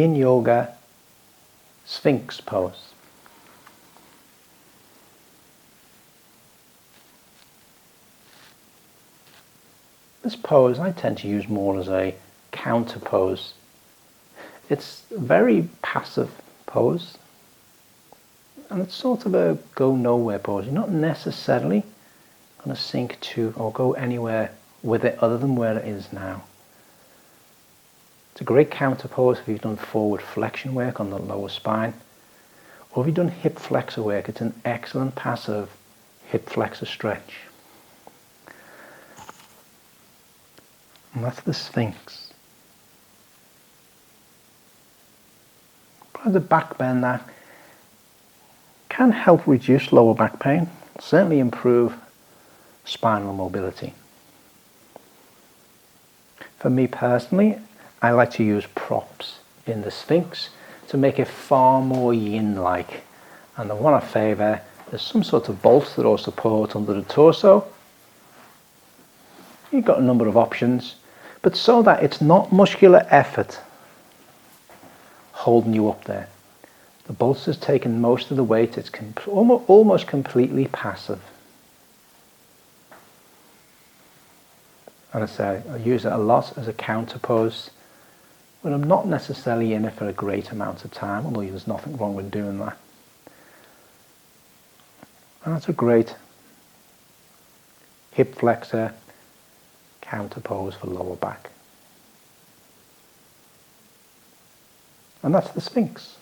Yin Yoga Sphinx pose. This pose I tend to use more as a counter pose. It's a very passive pose, and it's sort of a go nowhere pose. You're not necessarily going to sink to or go anywhere with it other than where it is now. It's a great counter pose if you've done forward flexion work on the lower spine, or if you've done hip flexor work. It's an excellent passive hip flexor stretch. And that's the Sphinx. The back bend that can help reduce lower back pain, certainly improve spinal mobility. For me personally, I like to use props in the Sphinx to make it far more yin-like. And the one I favour is some sort of bolster or support under the torso. You've got a number of options, but so that it's not muscular effort holding you up there. The bolster's taking most of the weight. It's almost completely passive. And I use it a lot as a counter pose when I'm not necessarily in it for a great amount of time, although there's nothing wrong with doing that. And that's a great hip flexor counter pose for lower back. And that's the Sphinx.